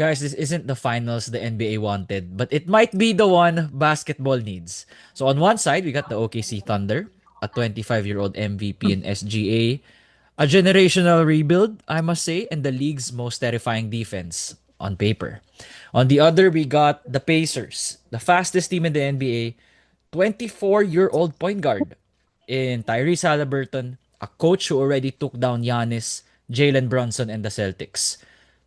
Guys, this isn't the finals the NBA wanted, but it might be the one basketball needs. So on one side, we got the OKC Thunder, a 25-year-old MVP in SGA, a generational rebuild, I must say, and the league's most terrifying defense on paper. On the other, we got the Pacers, the fastest team in the NBA, 24-year-old point guard in Tyrese Halliburton, a coach who already took down Giannis, Jalen Brunson, and the Celtics.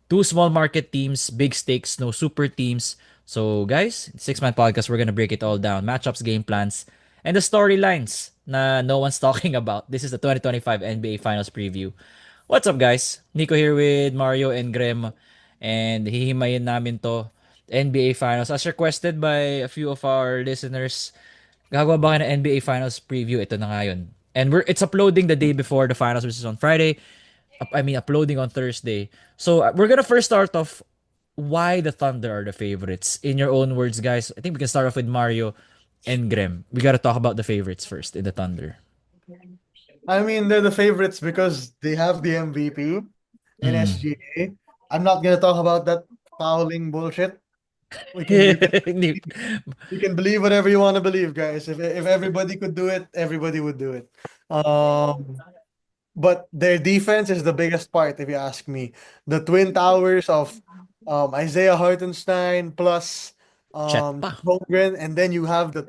Two small market teams, big stakes, no super teams. So guys, 6-man podcast, we're gonna break it all down. Matchups, game plans, and the storylines na no one's talking about. This is the 2025 NBA Finals preview. What's up guys? Nico here with Mario and Grem. And hihimayin namin to NBA Finals as requested by a few of our listeners. Gagawa ba kayo ng NBA Finals preview? Ito na nga yun. And it's uploading the day before the finals, which is on Friday. I mean, uploading on Thursday. So we're gonna first start off why the Thunder are the favorites. In your own words, guys. I think we can start off with Mario and Grem. We gotta talk about the favorites first in the Thunder. I mean, they're the favorites because they have the MVP in Mm. SGA. I'm not gonna talk about that fouling bullshit. We can we can we can believe whatever you want to believe, guys. If everybody could do it, everybody would do it. Um, but their defense is the biggest part, if you ask me. The twin towers of Isaiah Hartenstein plus Chet pa. Holmgren, and then you have the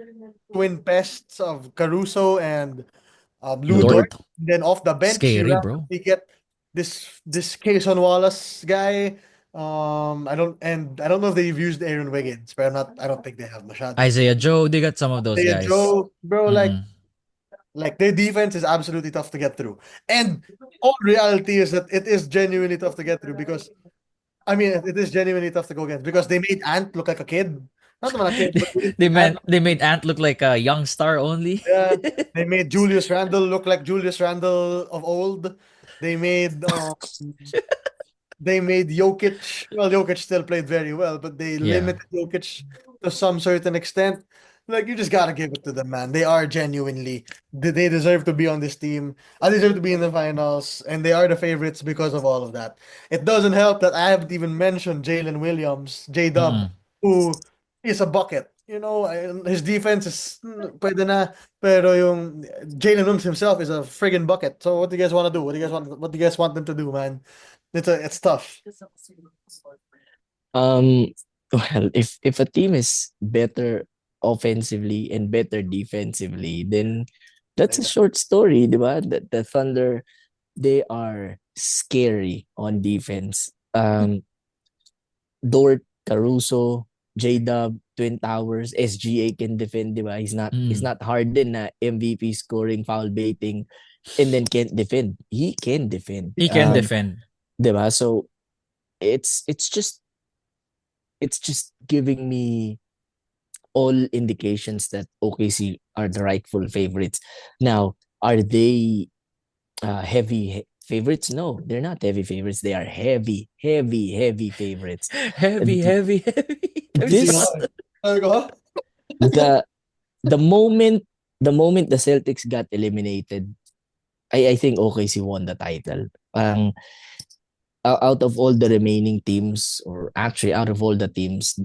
twin pests of Caruso and Blue Dort. Dort. Then off the bench, you Scary, bro. randomly get this Cason Wallace guy. I don't know if they've used Aaron Wiggins, but I don't think they have Machado. Isaiah Joe, they got some of those They guys. Joe, bro, Mm-mm. like their defense is absolutely tough to get through. And all reality is that it is genuinely tough to get through because I mean it is genuinely tough to go against because they made Ant look like a kid. Not naman a kid, but they made Ant. They made Ant look like a young star only. Yeah, they made Julius Randle look like Julius Randle of old. They made um they made Jokic. Well, Jokic still played very well, but they Yeah. limited Jokic to some certain extent. Like you just gotta give it to them, man. They are genuinely they deserve to be on this team. I deserve to be in the finals, and they are the favorites because of all of that. It doesn't help that I haven't even mentioned Jalen Williams, J Dub, Mm-mm. who is a bucket. His defense is pwede na, pero yung Jalen Williams himself is a friggin' bucket. So what do you guys want to do? What do you guys want them to do, man? It's tough. Um, well, if a team is better offensively and better defensively, then that's a short story, diba? The Thunder, they are scary on defense. Dort, Caruso, J-Dub, Twin Towers, SGA can defend, diba? He's Mm. not Harden na MVP scoring, foul baiting, and then can't defend. He can defend. He can defend. Diba? So it's just giving me all indications that OKC are the rightful favorites. Now, are they heavy favorites? No, they're not heavy favorites. They are heavy favorites. Heavy, Th- heavy, heavy. This Go. the the moment the Celtics got eliminated, I think OKC won the title. Out of all the remaining teams, or actually out of all the teams,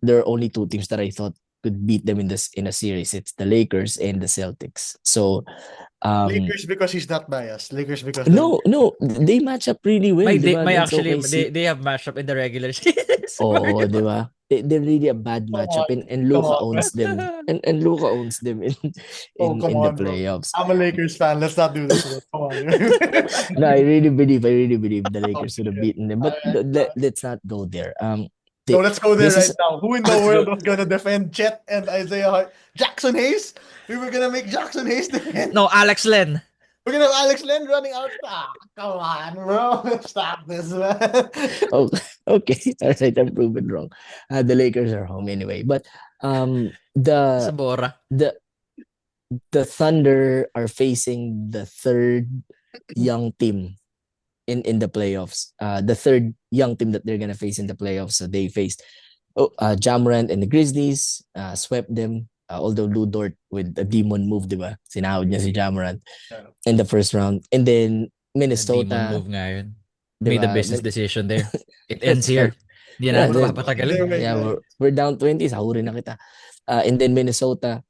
there are only two teams that I thought could beat them in a series. It's the Lakers and the Celtics. So Lakers because he's not biased. Lakers because no, they match up really well, May, di ba, may against actually, OKC. they have matchup in the regular season. Oo, Mario. di ba? They're really a bad come matchup, on, and come Luka on, man. owns them. And Luka owns them in Oh, come in the on, bro. playoffs. I'm a Lakers fan. Let's not do this. Bro. Come on. No, I really believe the Oh, Lakers would have shit. beaten them. But Alright. let's not go there. No, let's go there This right is now. Who in the Let's world go. was gonna defend Chet and Isaiah Jackson Hayes? We were gonna make Jackson Hayes defend. No, Alex Len. We're gonna have Alex Len running out. Come on, bro. Stop this, man. oh, okay. All right, I'm proven wrong. The Lakers are home anyway. But the Sabora. the the Thunder are facing the third young team in the playoffs. The third young team that they're gonna face in the playoffs. So they faced Jamorant and the Grizzlies, swept them. Although Lou Dort with a demon move, diba? Sinahod niya si Jamorant in the first round. And then Demon Minnesota, move nga yun. Made a diba? business decision there. It ends here. Hindi Yeah, natin then, papatagalin. Their way, yeah, guys. we're down 20, sahurin na kita. And then Minnesota,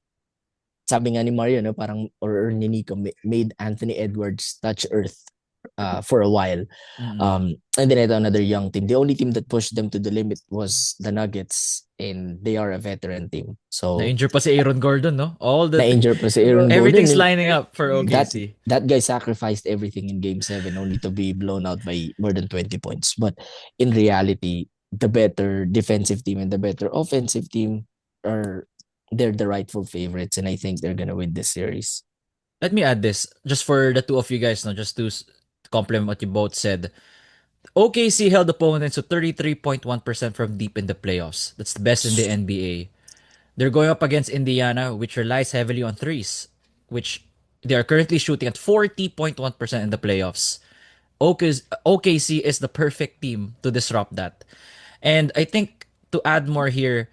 sabi nga ni Mario, no, parang, or ni Nico, made Anthony Edwards touch earth for a while. Mm-mm. And then ito another young team. The only team that pushed them to the limit was the Nuggets, and they are a veteran team. So, Na-injure pa si Aaron Gordon, no? na-injure pa si Aaron Gordon. Everything's And lining up for that OKC. that guy sacrificed everything in Game 7 only to be blown out by more than 20 points. But in reality, the better defensive team and the better offensive team are they're the rightful favorites, and I think they're gonna win this series. Let me add this, just for the two of you guys, no, just to complement what you both said. OKC held opponents to 33.1% from deep in the playoffs. That's the best in the NBA. They're going up against Indiana, which relies heavily on threes, which they are currently shooting at 40.1% in the playoffs. OKC is the perfect team to disrupt that. And I think to add more here,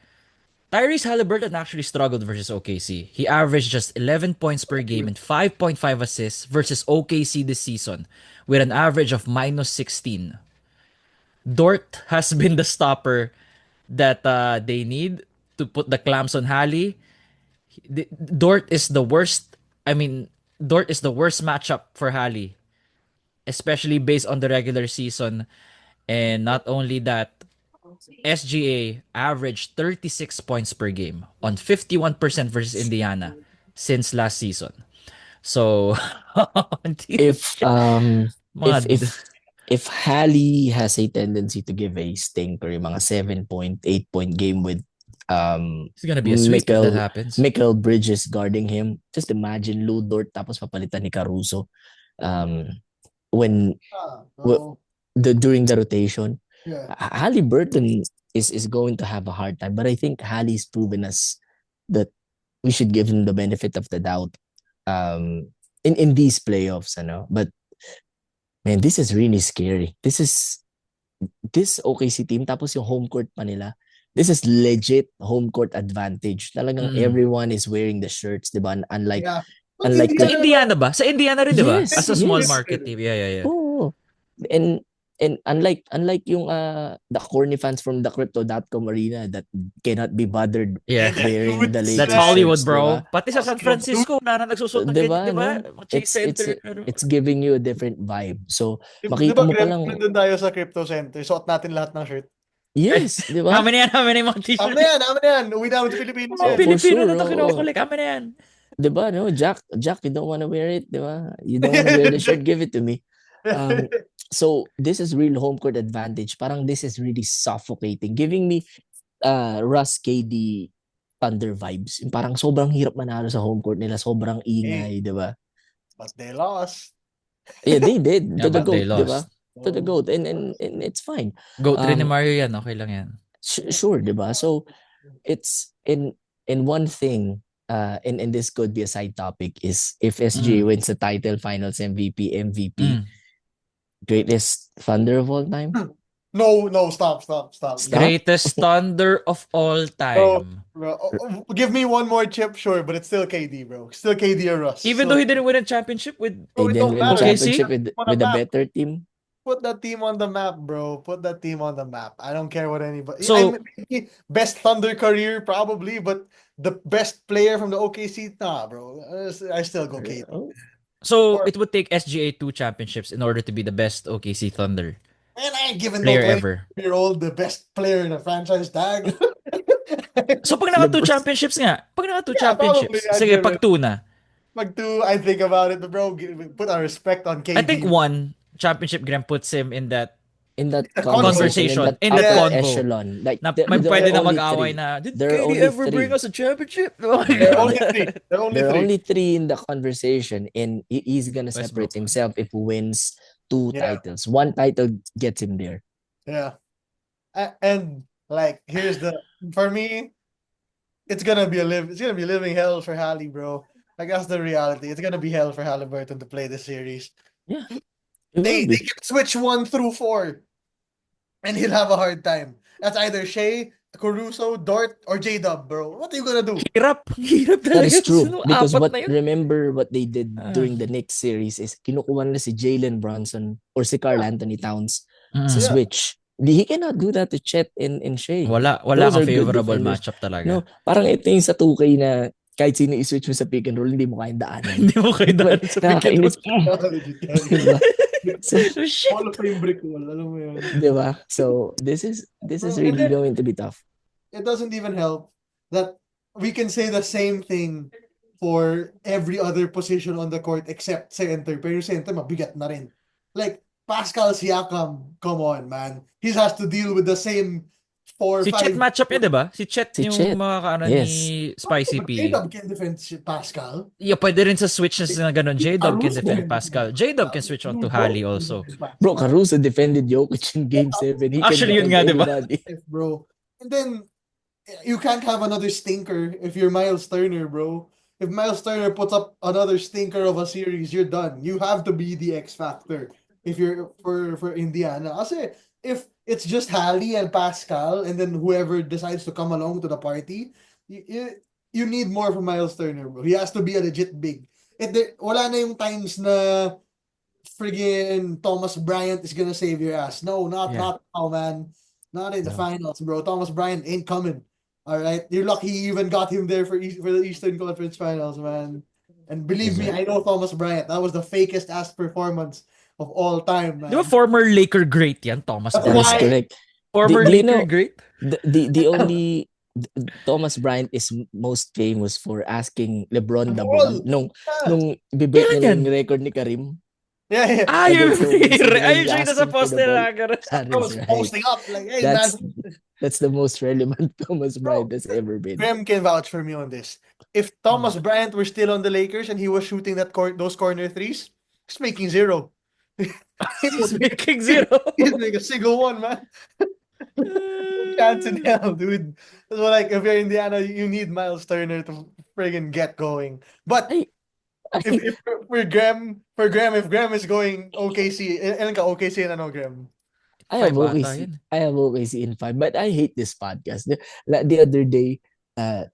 Tyrese Halliburton actually struggled versus OKC. He averaged just 11 points per game and 5.5 assists versus OKC this season with an average of minus 16. Dort has been the stopper that they need to put the clamps on Halley. Dort is the worst. I mean, Dort is the worst matchup for Halley, especially based on the regular season. And not only that, SGA averaged 36 points per game on 51% versus Indiana since last season. So, If if mga, if if Halley has a tendency to give a stinker, yung mga 7 point, 8 point game with it's gonna be a sweep if that happens. Mikal Bridges guarding him, just imagine Lou Dort tapos papalitan ni Caruso when So, during the rotation. yeah. Halliburton is going to have a hard time, but I think Hallie's proven us that we should give him the benefit of the doubt in these playoffs, ano. But man, this is really scary. This OKC team tapos yung home court pa nila. This is legit home court advantage. Talagang everyone is wearing the shirts, 'di ba? Unlike Yeah. unlike Sa the Indiana ba? Sa Indiana rin, di ba? Yes, As a small yes. market team. Yeah. Oh. And unlike yung the corny fans from the crypto.com arena that cannot be bothered Yeah. wearing the That's latest Hollywood, shirts, bro. diba? Pati sa San Francisco, wala na nagsusuot ng ganyan, Diba, di ba? no? Chase Center. It's giving you a different vibe. So, Di makita ba, mo pa Greg, lang, nandun tayo sa Crypto Center. Suot natin lahat ng shirt. yes, diba? Kami na yan, mga t-shirt. Amin na yan. Uwi namin sa Pilipinas Mga yan. For Pilipino sure, na ito oo. kinukulik. Kami na yan. Diba, no? Jack, you don't want to wear it, diba? You don't want to wear the shirt, give it to me. So this is real home court advantage. Parang this is really suffocating, giving me Russ KD Thunder vibes. Yung parang sobrang hirap manalo sa home court nila, sobrang ingay, 'di ba? But they lost. Yeah, they did Yeah, to the but they goat, 'di ba? lost. To the goat, and it's fine. Goat rin ni Mario yan. Okay lang yan. Sure, 'di ba? So it's in one thing. And this could be a side topic is if SGA wins the title, Finals MVP, greatest Thunder of all time? No, stop. Stop. Greatest Thunder of all time. Bro, give me one more chip, sure, but it's still KD, bro. Still KD or Russ. Even though he didn't win a championship with They it didn't don't win the matter. championship On with a a map. better team. Put that team on the map, bro. Put that team on the map. I don't care what anybody. So- Best Thunder career probably, but the best player from the OKC, nah, bro. I still go KD. Oh, So it would take SGA 2 championships in order to be the best OKC Thunder And I ain't giving player no ever. 20-year-old the best player in a franchise tag. So pag naka 2 championships nga, pag naka 2 Yeah, championships, probably, I'd sige, give pag 2 na. Like, two, I think about it, but bro, put our respect on KD. I think 1 championship Graham puts him in that in that Conversation, in in that that upper convo. echelon. Like Na there may are pwede na only mag-away three. na, did There are KD only ever three. bring us a championship? There are only three. There are only There are three. only three in the conversation, and he's gonna Westbrook. separate himself if he wins 2 Yeah. titles. 1 title gets him there. Yeah. And like, here's for me, it's gonna be living hell for Halle, bro. Like, that's the reality. It's gonna be hell for Halliburton to play this series. Yeah. It will They be. can switch 1 through 4, and he'll have a hard time. That's either Shea, Caruso, Dort, or J-Dub, bro. What are you gonna do? Hirap That talaga. is true. Sino, Because apat na yun? remember what they did Ah. during the Knicks series is kinukuha nila si Jalen Brunson or si Carl Anthony Towns sa Yeah. switch. He cannot do that to Chet and Shea. Wala Those kang are good favorable defenders. matchup talaga. No, parang ito yung sa 2K na kahit sino i-switch mo sa pick and roll, hindi mo kayang daanan. Hindi mo kayo Diba? daan sa pick and roll. Nakakainis. Legit, guys. Diba? So, Oh, Hall shit! of Fame brick wall, alam mo yun. diba? So, this is Bro, and really then, going to be tough. it doesn't even help that we can say the same thing for every other position on the court except center. Pero yung center, mabigat na rin. Like, Pascal Siakam, come on, man. He has to deal with the same four, Si Chet five. matchup niya, di ba? Si Chet Si yung Chet. makakaano ni Yes. Spicy But P. J-Dub can defend Pascal. Yeah, pwede rin sa switch na ganun. J-Dub can Caruso defend can defend Pascal. J-Dub can switch on to Hali Caruso can also. defend Bro, Pascal. Caruso defended Jokic in Game 7. He can Actually, yun defend nga, di ba? anybody. Bro. And then, you can't have another stinker if you're Miles Turner, bro. If Miles Turner puts up another stinker of a series, you're done. You have to be the X factor if you're for Indiana. Kasi if it's just Hallie and Pascal and then whoever decides to come along to the party, you need more from Miles Turner, bro. He has to be a legit big. Wala na yung times na friggin' Thomas Bryant is gonna save your ass. No, not now, man. Not in the No. finals, bro. Thomas Bryant ain't coming. All right, you're lucky he even got him there for the Eastern Conference Finals, man. And believe me, I know Thomas Bryant. That was the fakest ass performance of all time, Di ba man. former Laker great yan, Thomas That's That is Bryant? why correct. Former Do you Laker know, great? the only Thomas Bryant is most famous for asking LeBron the ball ball. nung bibreak Kailan niya na yan? yung record ni Karim Yeah, yeah. Yung against OKC when ayun he's siya yung nasa asking for the poster ball. na ganun. That I is was right. posting up like, hey, That's man. that's the most relevant Thomas Bro, Bryant has ever been. Graham can vouch for me on this. If Thomas Bryant were still on the Lakers and he was shooting those corner threes, he's making zero. He He's would make, making zero. he'd make a single one, man. Chance in hell, dude. So like, if you're Indiana, you need Miles Turner to friggin' get going. But I, if for Graham, if Graham is going OKC, ilan ka OKC and ano, Graham? I have 5 ata OKC. yun. I have OKC in 5, but I hate this podcast. The other day,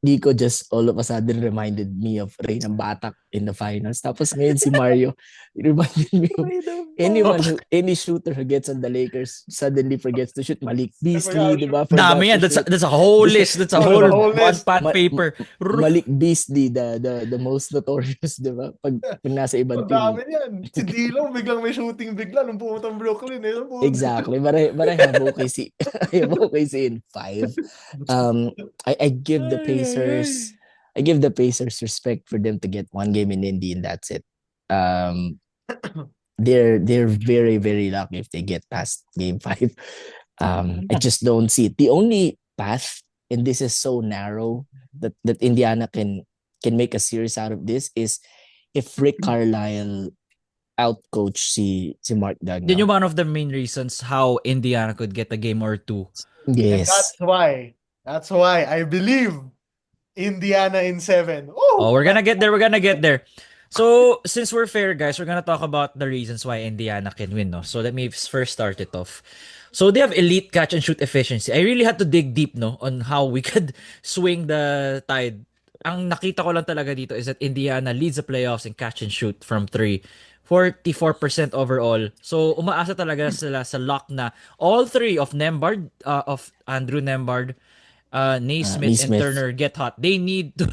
Nico just all of a sudden reminded me of Ray ng Batak in the finals. Tapos ngayon si Mario reminded me of any shooter who gets on the Lakers suddenly forgets to shoot. Malik Beasley, di ba? Forgot Dami to yan. shoot. That's a whole list. That's a Oh, the whole whole one list. pad paper. Malik Beasley, the most notorious, di ba? Pag nasa ibang Ang team. dami yan. Si D'Lo, biglang may shooting bigla nung pumunta ng Brooklyn. Eh. Exactly, but I have OKC. I have OKC in 5. I give the Pacers. I give the Pacers respect for them to get one game in Indy, and that's it. They're very very lucky if they get past Game 5. I just don't see it. The only path, and this is so narrow that Indiana can make a series out of this, is if Rick Carlisle outcoach si Mark Yun Dagnall. yung one of the main reasons how Indiana could get a game or two. And Yes. that's why I believe Indiana in 7. Oh, we're gonna get there. We're gonna get there. So, since we're fair, guys, we're gonna talk about the reasons why Indiana can win, no? So, let me first start it off. So, they have elite catch and shoot efficiency. I really had to dig deep, no, on how we could swing the tide. Ang nakita ko lang talaga dito is that Indiana leads the playoffs in catch and shoot from 3. 44% overall. So, umaasa talaga sila sa lock na all three of Nembhard, of Andrew Nembhard, Naismith, and Naismith. Turner get hot. They need to...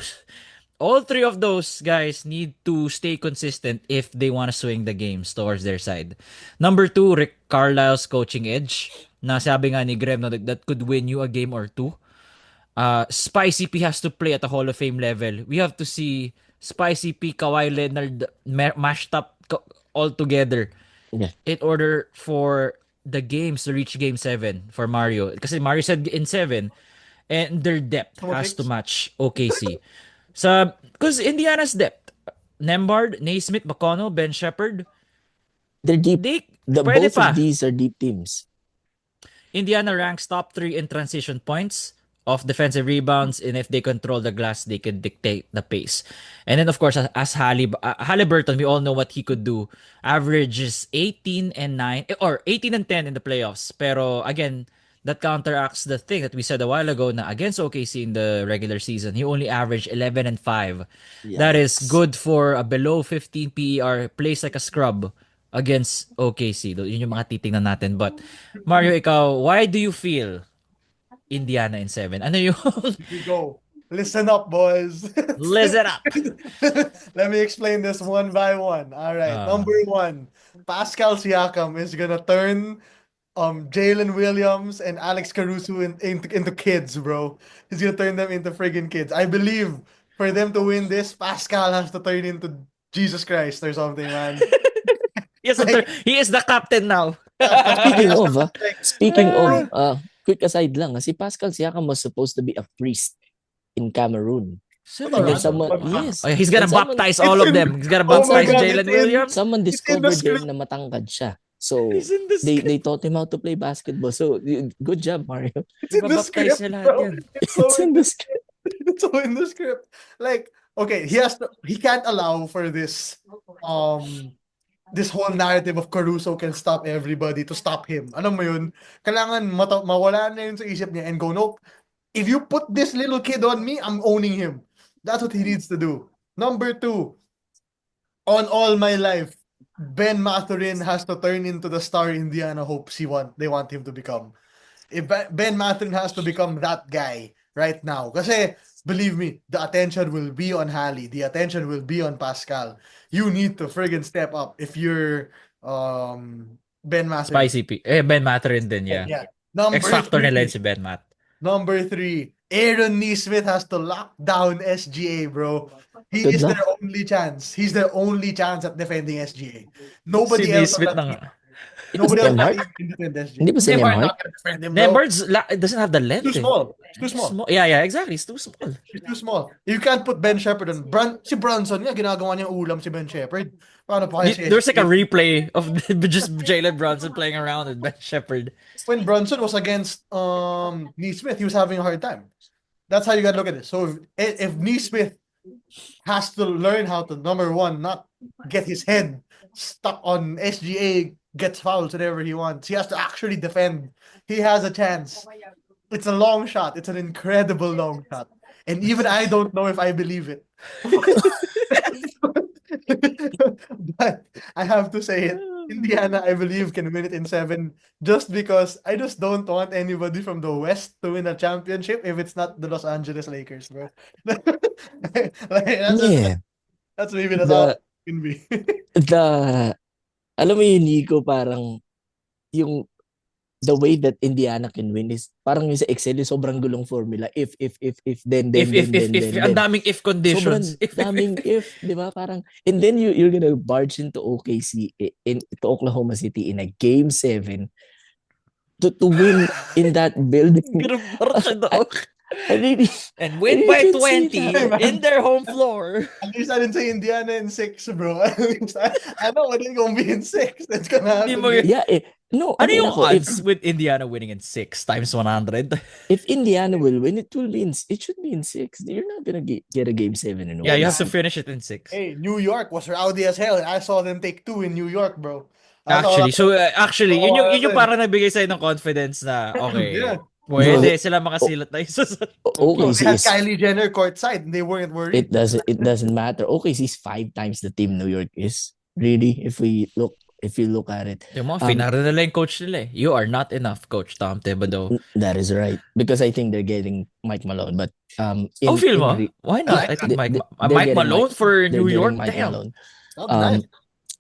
All three of those guys need to stay consistent if they want to swing the games towards their side. Number 2, Rick Carlisle's coaching edge. Na sabi nga ni Graham, no, that could win you a game or two. Spicy P has to play at a Hall of Fame level. We have to see Spicy P, Kawhi Leonard mashed up all together Yeah. in order for the games to reach Game 7 for Mario. Kasi Mario said in 7, and their depth has to match OKC. Because Indiana's depth, Nembhard, Naismith, McConnell, Ben Shepherd, They're deep. pwede Both pa. of these are deep teams. Indiana ranks top 3 in transition points, off defensive rebounds, and if they control the glass, they can dictate the pace. And then, of course, as Halliburton, we all know what he could do. Averages 18 and 9, or 18 and 10 in the playoffs. Pero, again, that counteracts the thing that we said a while ago na against OKC in the regular season, he only averaged 11 and 5. That is Yikes. good for a below 15 PER, plays like a scrub against OKC. Yun yung mga titingnan natin. But, Mario, ikaw, why do you feel Indiana in 7? Ano yung... Here we go. Listen up, boys. Listen up! Let me explain this one by one. All right. Uh, Number one, Pascal Siakam is gonna turn Jalen Williams and Alex Caruso into kids, bro. He's gonna turn them into friggin' kids. I believe for them to win this, Pascal has to turn into Jesus Christ or something, man. yes, Like, he is the captain now. Speaking of, like, speaking of, bro, quick aside lang, si Pascal Siakam was supposed to be a priest in Cameroon. And then Seryoso? someone, what the fuck? yes, Oh, he's gonna and baptize It's all of in. them. He's gonna Oh my baptize God! Jalen Williams. someone It's in the discovered there script. na matangkad siya. So, He's in the they script. taught him how to play basketball. So, good job, Mario. It's in the Ibabaptize script, niya lahat bro. yan. It's so It's in in the the script. it's so in the script. Like, okay, he can't allow for this whole narrative of Caruso can stop everybody to stop him. Ano mo yun? Kailangan mawala na yun sa isip niya and go, nope. If you put this little kid on me, I'm owning him. That's what he needs to do. Number two, on all my life, Ben Mathurin has to turn into the star Indiana hopes they want him to become. If Ben Mathurin has to become that guy right now. Kasi, believe me, the attention will be on Halley. The attention will be on Pascal. You need to friggin' step up if you're Ben Mathurin. Spicy P. Ben Matt rin din, yeah. Yeah. X-Factor nila yun si Ben Matt. Number three, Aaron Nesmith has to lock down SGA, bro. He Good is luck. their only chance. He's their only chance at defending SGA. Si Nobody else on Naismith that na team. nga. Nobody else on that Nemhard? team can defend SGA. Hindi ba si Nemhard Nemhard? not gonna defend him, bro. Nemhard's doesn't have the He's length too eh. small. He's too small. Small. Yeah, exactly. He's too small. He's too small. You can't put Ben Shepherd on. Si Brunson nga, ginagawa niyang ulam si Ben Shepherd. Paano pa kaya si There's like a SGA? replay of just Jalen Brunson playing around with Ben Shepherd. When Brunson was against Neesmith, he was having a hard time. That's how you gotta look at it. So if Neesmith has to learn how to, number one, not get his head stuck on SGA, gets fouls whenever he wants. He has to actually defend. He has a chance. It's a long shot. It's an incredible long shot. And even I don't know if I believe it. But I have to say it. Indiana, I believe, can win it in 7 just because I just don't want anybody from the West to win a championship if it's not the Los Angeles Lakers, bro. Yeah. That's maybe that's all The, it can be. alam mo yun, Nico, parang yung the way that Indiana can win is parang yung sa Excel yung sobrang gulong formula. If, then, Ang daming if conditions. sobrang daming if, di ba? Parang, and then you're gonna barge into OKC, to Oklahoma City in a game 7 to win in that building. I really, And win I by can see 20 that. in their home floor. At least I didn't say Indiana in 6, bro. At least I know it ain't gonna be in 6. It's gonna Hindi happen. mo yun. yeah, no, Ano I mean, yung ako, odds with Indiana winning in 6 times 100? if Indiana will win, it should be in 6. You're not gonna get a game 7 in Yeah, you have to OKC. finish it in 6. Hey, New York was rowdy as hell. I saw them take 2 in New York, bro. I saw Actually, yun yung that. parang nabigay sa'yo ng confidence na, okay, Yeah. pwede sila makasilat na isa sa... OKC They had is, Kylie Jenner courtside and they weren't worried. it doesn't matter. OKC is 5 times the team New York is. Really, if you look at it. Yung mga finara nila yung coach nila eh. You are not enough, Coach Tom Thibodeau. That is right. Because I think they're getting Mike Malone. But Feel mo? Why not? I think Mike Malone for New York? Mike Damn. Malone. Nice.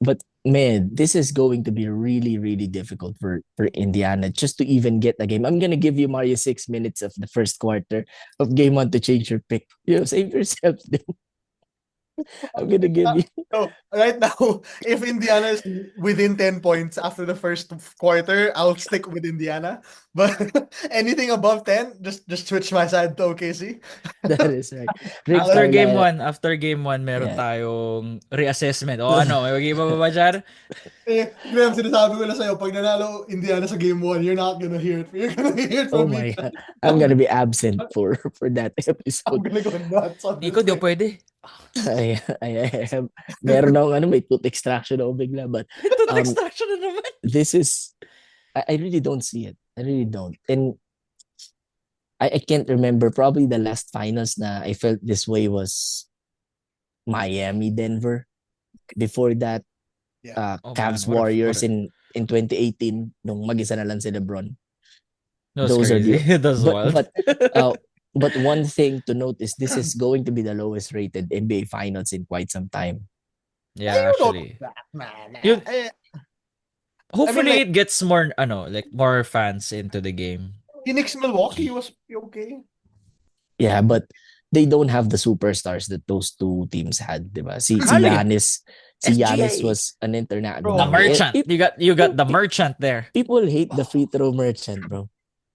But man, this is going to be really, really difficult for Indiana just to even get a game. I'm gonna give you, Mario, 6 minutes of the first quarter of game 1 to change your pick. Save yourself. I'm gonna give you. So right now, if Indiana is within 10 points after the first quarter, I'll stick with Indiana. But anything above 10, just switch my side to OKC. That is right. Rick After game 1, meron Yeah. tayong reassessment. O ano, may mag-iba ba ba dyan? Graham, sinasabi ko na sa'yo, pag nanalo Indiana sa game 1, you're not gonna hear it. You're gonna hear it Oh from my me. God. I'm gonna be absent for that I'm episode. gonna go nuts on this. Nico, di ako pwede. I have, meron akong may tooth extraction ako bigla. But Ito na extraction na naman. this is, I really don't see it. I really don't. And I can't remember. Probably the last finals na I felt this way was Miami, Denver. Before that, Yeah. Oh man, Cavs what Warriors a in 2018 nung mag-isa na lang si LeBron. that was Those are crazy. the That was but wild. but uh but one thing to note is this is going to be the lowest rated NBA finals in quite some time. Yeah, You don't know actually. that, man. You I mean, hopefully like, it gets more like more fans into the game. Phoenix Milwaukee was okay. Yeah, but they don't have the superstars that those two teams had, diba? Hali, Si Giannis SGA. was an The international. Bro, merchant. You got the Pe- merchant there. people hate the free throw merchant, bro.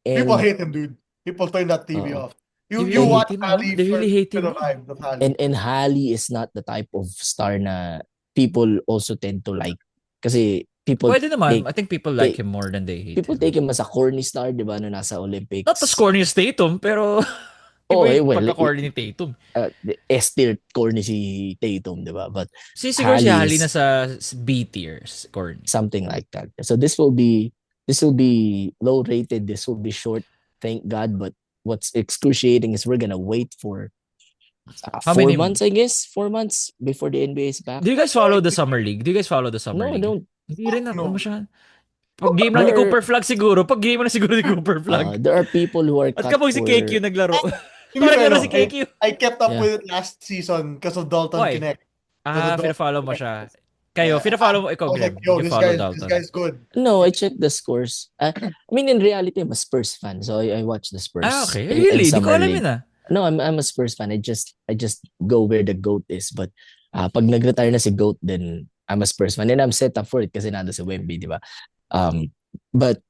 people And hate him, dude. People turn that TV uh, off. They You really and watch hate him, oh. Halley They for really hate him, the oh. vibe of Halley. and Hali is not the type of star na people also tend to like. Kasi Pwede naman. take I think people like take him more than they hate people him. take him as a corny star, di ba, no nasa Not as Olympics. corny as Tatum, pero iba Oh, yung well, pagka-corny ni Tatum. S-tier corny si Tatum, di ba? But Siguro si Hali Hali na is sa B tiers, corny. something like that. So this will be low rated. This will be short. Thank God. But what's excruciating is we're gonna wait for How 4 months, many? I guess, 4 months before the NBA is back. Do you guys follow the Summer League? Do you guys follow the Summer No, I League? don't. Hindi rin Fuck na no. masyadong. Pag game lang There ni are Cooper Flag siguro. Pag game lang siguro ni Cooper Flag. there are people who are At cut kapag si KQ for naglaro. To be fair, Naglaro no, si KQ. I kept up yeah. with it last season because of Dalton Why? Connect. Because of Dalton Fina-follow mo Connect. siya. Kayo, Yeah, fina-follow mo ikaw, I was like, Graham. yo, Did you follow this Dalton? guy's good. No, I checked the scores. I mean, in reality, I'm a Spurs fan, so I watch the Spurs Okay. in Really? Di ko summer alam league. yun ah. No, I'm a Spurs fan. I just go where the goat is. But pag nag-retire na si goat, then I'm a Spurs fan, and I'm set up for it kasi nando si Wemby, di ba? But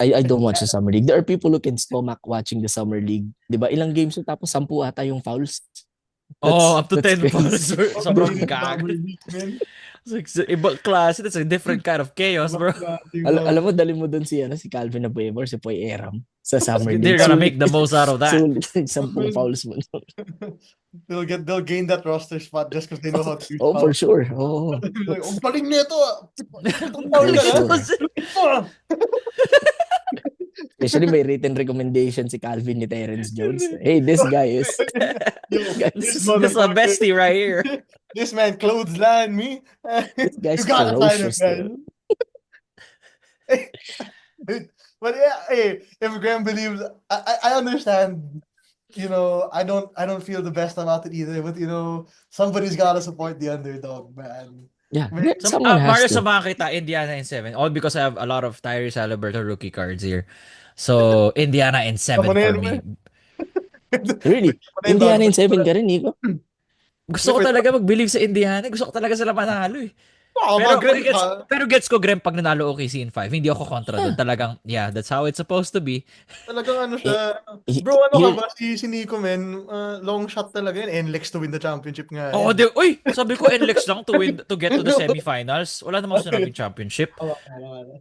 I don't watch the summer league. There are people who can stomach watching the summer league, di ba? Ilang games yun, tapos 10 ata yung fouls. Oh, up to That's 10 crazy, fouls. bro. Sobrang gag. It's like, iba class. That's a different kind of chaos, bro. Alam mo, dali mo dun si Calvin Abuevor, si Poy Eram sa summer They're league. gonna Sulit, make the most out of that. sulit yung 10 fouls mo. They'll gain that roster spot just because they know how to use Oh, for fouls. sure. Oh, Like, ang galing nito ah. for Foul ka na? sure. Especially may written recommendation si Calvin ni Terrence Jones. Hey, this guy is Yo, this this is a motherfucker. bestie right here. This man clothesline me. this You guy's gotta sign him, ferocious. man. But yeah, hey, if Graham believes, I understand. You know, I don't feel the best about it either. But you know, somebody's gotta support the underdog, man. Yeah, Man, someone has Mario, to. samahan kita, Indiana in 7. All because I have a lot of Tyrese Haliburton rookie cards here. So, Indiana in 7 Tama na for yun, me. man. Really? Tama na yun, dog. Indiana in 7 ka rin, Nico? Gusto ko talaga mag-believe sa Indiana. Gusto ko talaga sila manalo eh. Pero, pero, Mag-grab gets, ka. pero gets ko, Graham, pag nanalo OKC in 5. Hindi ako kontra doon. Talagang, yeah, that's how it's supposed to be. Talagang ano Eh, siya. eh, Bro, ano ka here, ba? Si Nico, man. Long shot talaga yun. NLEX to win the championship nga. Oh, Yan. uy, sabi ko NLEX lang to get to the semifinals. Wala namang sinabing championship.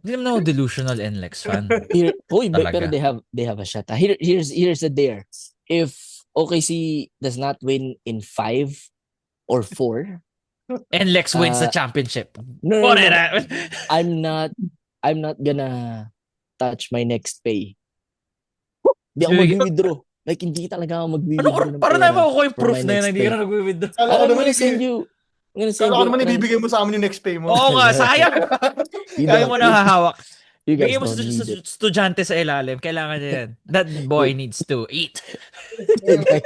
Hindi naman ako delusional NLEX fan. pero Talaga. they have a shot. Here's the dare. If OKC does not win in 5 or 4, NLEX wins the championship. no, Put no, it no. out. I'm not gonna touch my next pay. Hindi ako mag-withdraw. Like, hindi talaga ako mag-withdraw ng Parang pera naman ako yung for proof my na yun. next Hindi pay. ka na nag-withdraw. Kala ko I'm naman gonna send you Kala ko a naman ibibigay mo sa amin yung next pay mo. Oo nga, sayang. You Kaya don't- mo na hahawak. You guys Bigay mo don't sa need it. estudyante sa ilalim. Kailangan niya yan. That boy needs to eat. You guys,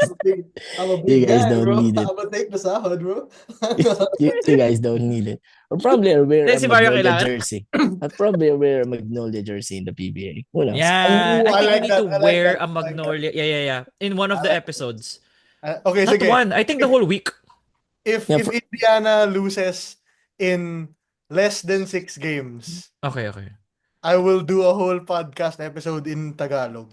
I'm a you big guys guy, don't bro. need it. I'm gonna take the sahod, bro. You guys don't need it. Or probably I wear a Si Mario Magnolia kailangan. jersey. I'd probably wear a Magnolia jersey in the PBA. Who knows? Yeah. Ooh, I I think like we need that. to I like wear that. a I like that. Magnolia. Yeah. In one of the I like episodes. Okay, Not sige. one. I think the whole week. If Yeah, if Indiana loses in less than 6 games, Okay. I will do a whole podcast episode in Tagalog.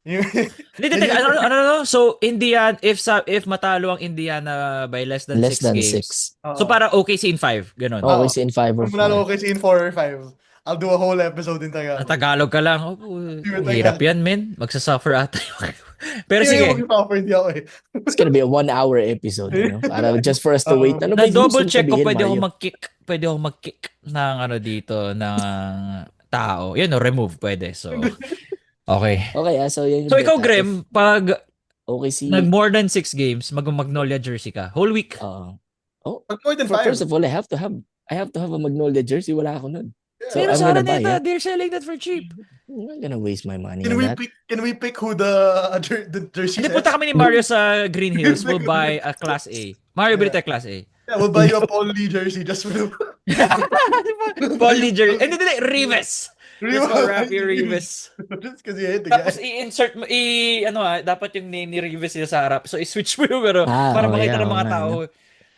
Hindi, teka, ano? So, if matalo ang Indiana by less than less 6 than games. 6. So, parang OKC in 5. Ganon. Oh, it's in 5 or Kung manalo 4. ko kasi in 4 or 5, I'll do a whole episode in Tagalog. Tagalog ka lang. Oh, hirap yan, men. Magsasuffer ata yung... Pero Hindi sige. yung mag-offer, hindi ako eh. It's gonna be a 1-hour episode, Para just for us to wait. Ano ba yung Na-double gusto check ko, sabihin, pwede ako Mario? mag-kick. Pwede ako mag-kick ng ng tao. Yun, remove. Pwede. So, okay. Okay, so yan yung So, ikaw, bet, Graham, pag OKC, nag-more than 6 games, mag-Magnolia jersey ka. Whole week. oh, Pag more than 5. first of all, I have to have I have to have a Magnolia jersey. Wala ako nun. Yeah. So Pero I'm sa gonna buy Araneta, it. they're selling that for cheap. I'm not gonna waste my money Can on we that. pick? Can we pick who the jersey Hindi, punta says? kami ni Mario sa Green Hills. We'll buy a Class A. Mario, bili Yeah. tayo Class A. Yeah, we'll buy you a Paul Lee jersey just for the. We'll buy Paul you Leger. Paul Hindi, Lee. hindi, Rives. Let's go, Rafi Rewind. Rives. Just because you hate the Tapos guy. i-insert mo, dapat yung name ni Rives nila sa harap. So i-switch mo yung para Oh makita yeah, ng oo mga nga, no? tao.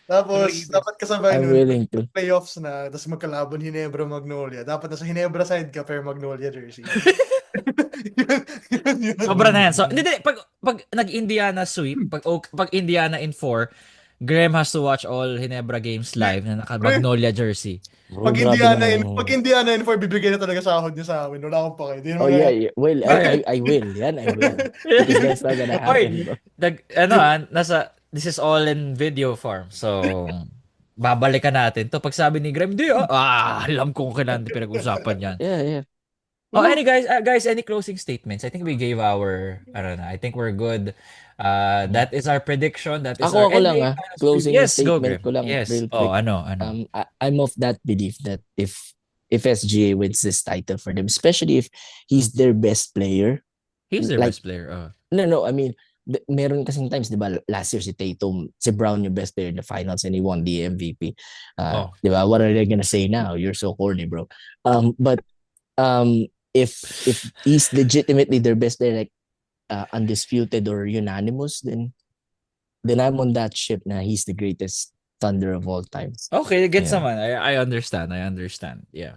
Tapos, Rives. dapat kasabay I'm nun, willing to. playoffs na, tapos magkalaban Hinebra Magnolia. Dapat nasa Hinebra side ka, pero Magnolia jersey. yun. Sobra na yan. So, hindi, hindi. Pag nag-Indiana sweep, pag Indiana in 4, Graham has to watch all Hinebra games live na Pre, naka-Magnolia jersey. Bro, grabe Pag naman. Indiana in 4, bibigay na talaga sahod niya sa amin. Wala akong pake. Di Oh naman yeah, kaya. yeah. Well, I will. Yan, I will. Because that's not gonna Oy, happen, bro. this is all in video form. So, babalikan natin to. Pag sabi ni Graham, di, alam kong kailan pinag-usapan yan. Yeah, yeah. Oh, guys, any closing statements? I think we gave our, I don't know, I think we're good. That is our prediction. That is our Ako lang NBA Finals preview. closing Yes, go, statement Graham. ko lang Yes. real Oh, quick. ano? I'm of that belief that if SGA wins this title for them, especially if he's their best player, He's their like best player. Oh. no, I mean, meron kasing times, di ba, last year si Tatum, si Brown yung best player in the finals and he won the MVP. Oh. Di ba, what are they gonna say now? You're so corny, bro. But if he's legitimately their best player, like undisputed or unanimous, then I'm on that ship na he's the greatest Thunder of all time. Okay, gets Yeah. naman. I understand. Yeah.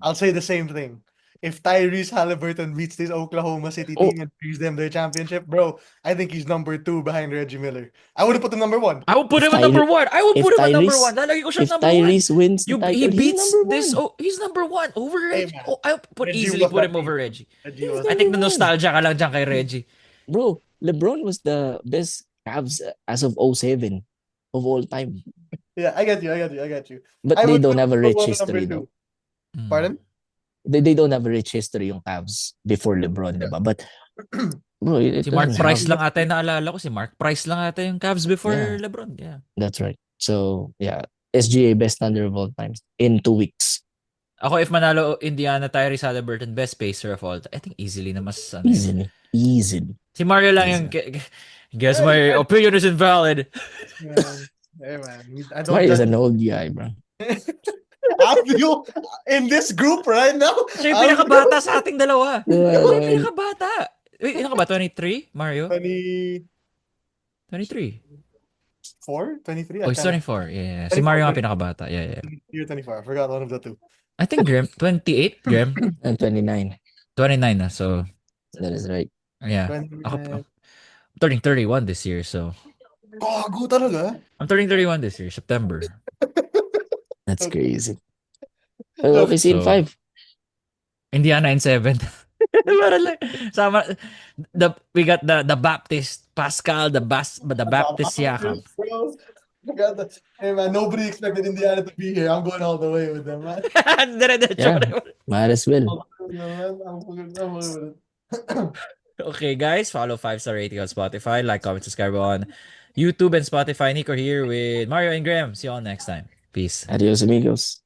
I'll say the same thing. If Tyrese Halliburton beats this Oklahoma City Oh. team and brings them their championship, bro, I think he's number 2 behind Reggie Miller. I would have put him number 1. I will put If him at number Tyre- 1. I will if put him at number Tyrese- 1. Lalagay ko siya If number 1. Tyrese wins the He title, he's beats number this. one. Oh, he's number 1 over Hey, Reggie. man. Oh, I would Reggie easily was put that him over team. Reggie. Reggie was I Number think the one. nostalgia ka lang dyan kay Reggie. Bro, LeBron was the best Cavs as of 07 of all time. Yeah, I get you. But I they would don't put have a number rich 1 and number history 2. though. Pardon? They don't have a rich history yung Cavs before LeBron, diba? But bro, it Si Mark doesn't Price have. lang ata yung naalala ko. Si Mark Price lang ata yung Cavs before Yeah. LeBron. Yeah. That's right. So, yeah. SGA best Thunder of all times in 2 weeks. Ako, if manalo Indiana, Tyrese Halliburton, best pacer of all time. I think easily na mas ano yun. Easily. Si Mario lang yung guess my opinion is invalid. Hey, man. I don't Mario is judge. an old guy, bro. Abdul, in this group right now. Siya yung pinakabata sa ating dalawa. Yeah, Ako yung man. pinakabata. Wait, ilan ka ba? 23, Mario? 24, 23. 23? Oh, he's 24. Yeah. Si Mario nga pinakabata. Yeah. You're 24. I forgot one of the two. I think Graham, 28, Graham. I'm 29. 29 na, so That is right. yeah. Ako, I'm turning 31 this year, so Gago talaga. I'm turning 31 this year, September. That's crazy. Well, OKC in So, 5. Indiana in 7. Para lang. Sama, we got the Baptist Pascal, the Baptist Yakab. Bro, forgot that. Hey man, nobody expected Indiana to be here. I'm going all the way with them, man. Yeah, might as well. Okay, guys, follow 5-star rating on Spotify, like, comment, subscribe on YouTube and Spotify. Nico here with Mario and Graham. See you all next time. Peace. Adios, amigos.